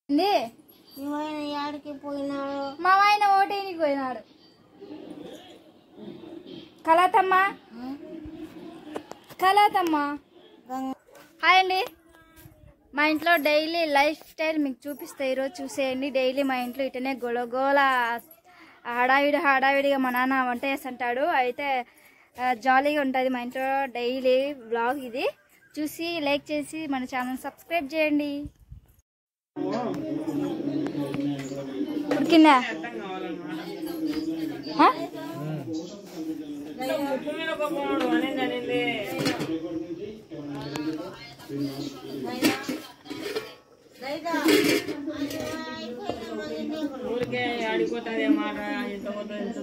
యాడికి పోయినాడు మా ఆయన ఓటేనికి పోయినాడు. కళాతమ్మ హాయ్ అండి. మా ఇంట్లో డైలీ లైఫ్ స్టైల్ మీకు చూపిస్తే ఈరోజు చూసేయండి. డైలీ మా ఇంట్లో ఇటనే గోల హడావిడిగా మా నాన్న వంట చేస్తుంటాడు. అయితే జాలీగా ఉంటుంది మా ఇంట్లో డైలీ వ్లాగ్. ఇది చూసి లైక్ చేసి మన ఛానల్ సబ్స్క్రైబ్ చేయండి. ఉడికిందా?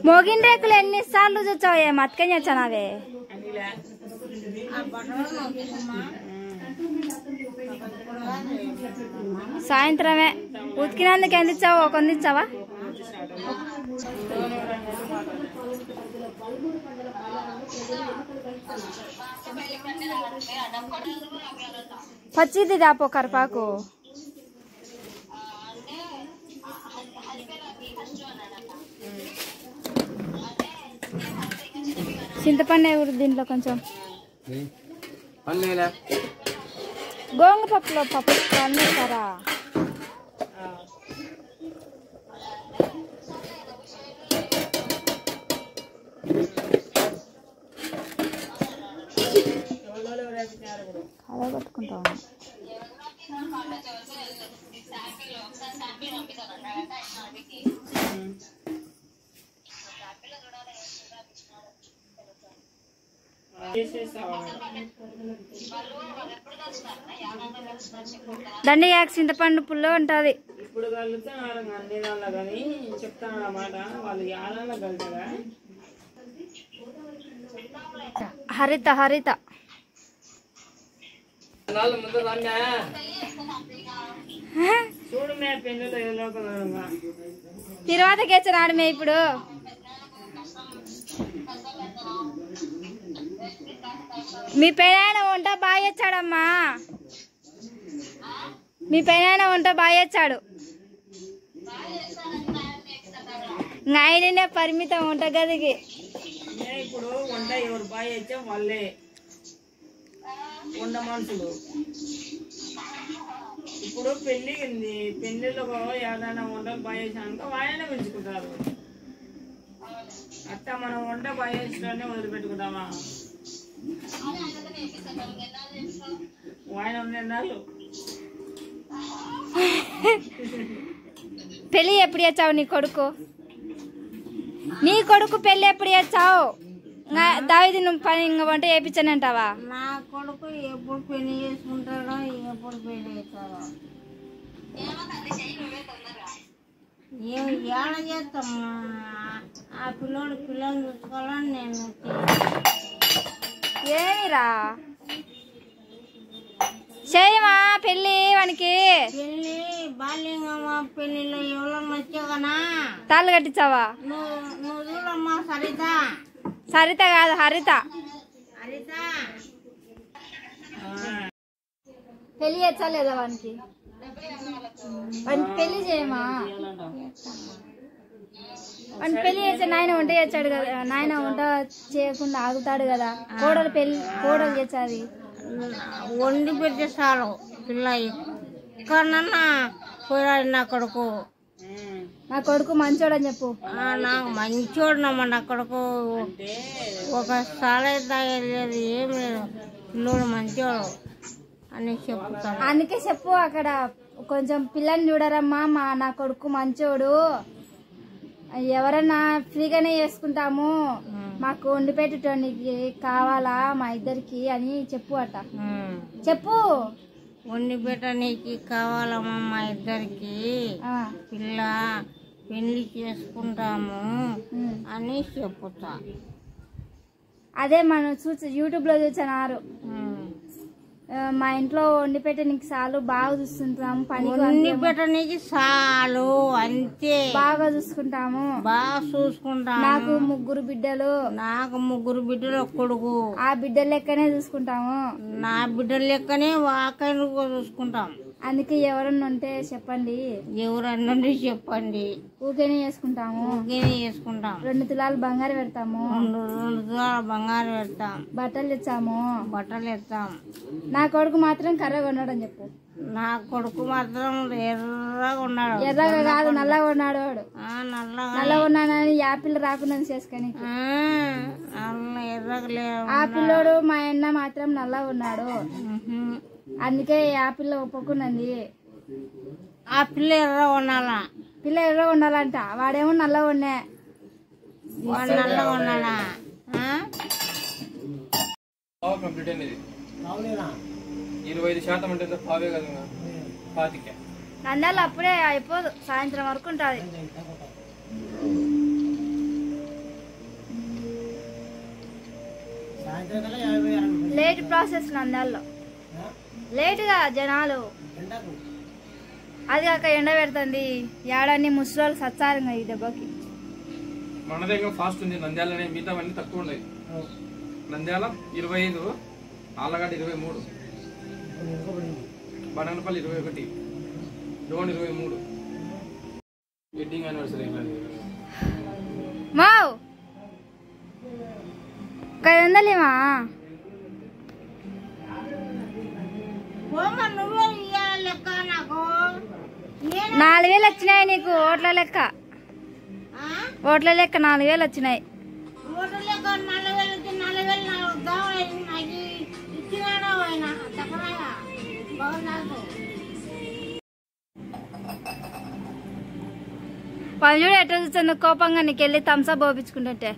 మోగిన రేకులు ఎన్నిసార్లు చూచావు? మతకని వచ్చానావే సాయంత్రమే ఉతికినందుకు ఎంత ఇచ్చావు? ఒక వంద ఇచ్చావా? పచ్చిది దాపో కరపాకు. చింతపండు ఎవరు దీంట్లో కొంచెం గోంగ పప్పులో పప్పు అన్నేస్తారా? అలా కొట్టుకుంటా ఉన్నా. దండి యాక్ చింతపండు పుల్ల ఉంటది. ఇప్పుడు కలుగుతున్నారు అన్ని దానిలో కానీ చెప్తాను అన్నమాట. వాళ్ళు యాదల్లో కలుగుతారా? హరిత చూడు మే పెన్నులో ఏదో తిరువాతకి వచ్చాడు మే. ఇప్పుడు మీ పెనాయన వంట బాగా చేస్తాడమ్మా. మీ పెనాయన వంట బాగా చేస్తాడు. ఆయననే పరిమితం వంట గదికి. ఇప్పుడు వంట ఎవరు బాగా చేస్తే వాళ్ళే వంట మనుషులు. ఇప్పుడు పెళ్లి ఉంది, పెళ్లిలో ఏదైనా వంటలు బాగా చేసాక వాళ్ళనే పెంచుకుంటారు. అట్టా మనం వంట బాగా చేసినే వదిలిపెట్టుకుంటామా? ఆయన ఉన్నాళ్ళు. పెళ్ళి ఎప్పుడు చేస్తావు? నీ కొడుకు పెళ్ళి ఎప్పుడు చేస్తావు? దావిది నువ్వు పని ఇంకా వంట చేయించానంటావా? నా కొడుకు ఎప్పుడు పెళ్లి చేసుకుంటాడో ఎప్పుడు పెళ్లి చేస్తాడో ఏడ చేస్తాము. ఆ పిల్లని చూసుకోవాలని నేను ఏమిరా చేయమా పెళ్ళి వానికి? పెళ్లి బాల్యంగా పెళ్లిలో ఎవరన్నా వచ్చాకనా తాళ్ళు కట్టించావా? నువ్వు చూడమ్మా. సరిత కాదు హరిత. పెళ్లి చేస్తా లేదా వానికి? పెళ్లి చేయమా? వాడిని పెళ్లి చేస్తే నాయన వంట చేస్తాడు కదా. నాయన వంట చేయకుండా ఆగుతాడు కదా. కోడలు చేస్తుంది. వండి పెడితే చాలు. పిల్ల ఎక్కడన్నా పోయాడు నా కొడుకు మంచోడని చెప్పు. నాకు మంచోడునమ్మా. నా కొడుకు ఒక సాలే తాగలేదు, ఏం లేదు. పిల్లోడు మంచోడు అని చెప్తాను. అందుకే చెప్పు అక్కడ కొంచెం పిల్లని చూడరమ్మా. నా కొడుకు మంచోడు, ఎవరన్నా ఫ్రీగానే చేసుకుంటాము, మాకు వండి పెట్టడానికి కావాలా మా ఇద్దరికి అని చెప్పు. అట్ట చెప్పు. వండి పెట్టడానికి కావాలమ్మా మా ఇద్దరికి, పిల్ల పెళ్లి చేసుకుంటాము అని చెప్పుతా. అదే మనం యూట్యూబ్ లో చూసారు. మా ఇంట్లో వండి పెట్టడానికి చాలు, బాగా చూస్తుంటాము. పని వండి పెట్టడానికి చాలు అంతే. బాగా చూసుకుంటాము. నాకు ముగ్గురు బిడ్డలు కొడుకు. ఆ బిడ్డల లెక్కనే చూసుకుంటాము. నా బిడ్డల లెక్కనే వాకైనా చూసుకుంటాం. అందుకే ఎవరన్నా ఉంటే చెప్పండి. ఎవరన్నా చెప్పండి. ఊకేనే చేసుకుంటాము. 2 తులాలు బంగారు పెడతాము. 2 తులాలు బంగారు పెడతాం. బట్టలు తెచ్చాము. నా కొడుకు మాత్రం కర్రగా ఉన్నాడని చెప్పు. నా కొడుకు మాత్రం ఎర్రగా ఉన్నాడు. ఎర్రగా కాదు, నల్లగా ఉన్నాడు వాడు. నల్లగా ఉన్నానని యాపిల్ రాకుండా చేసుకొని ఆ పిల్లోడు మా అన్న మాత్రం నల్లగా ఉన్నాడు. అందుకే ఆ పిల్ల ఒప్పుకున్నది. ఆ పిల్ల ఎర్రగా ఉండాలా? పిల్ల ఎర్రగా ఉండాలంట. వాడేమో నల్లగా ఉన్నా. నల్లగా ఉన్నాడా? కంప్లీట్ అనేది 25% అంటే పావే కదా. 25 నంద్యాల అప్పుడే అయిపోదు, సాయంత్రం వరకు ఉంటుంది. లేట్ ప్రాసెస్ నంద్యాలలో, లేటుగా జనాలు. అది కాక ఎండ పెడుతుంది. ఏడాన్ని ముసలి సత్సారంగా ఈ దెబ్బకి. మన దగ్గర ఫాస్ట్ ఉంది నంద్యాలనే, మిగతావన్నీ తక్కువ ఉన్నాయి. నంద్యాల 25, ఆళ్ళగడ్డ 23, బనగనపల్లి 21, డోన్ 23. వెడ్డింగ్ యానివర్సరీ మావ్ 500 నువ్వే ఇయ్యాలి లెక్క. నాకు 4000 వచ్చినాయి నీకు. ఓట్ల లెక్క 4000 వచ్చినాయి. ఓట్ల లెక్క 4000 ఇచ్చినాడు ఆయన చక్కగా బాగున్నాడు. పని చూడు ఎట్లా చూస్తాను కోపంగా. నీకు వెళ్ళి థమ్స్అప్ పోపించుకుంటుంటే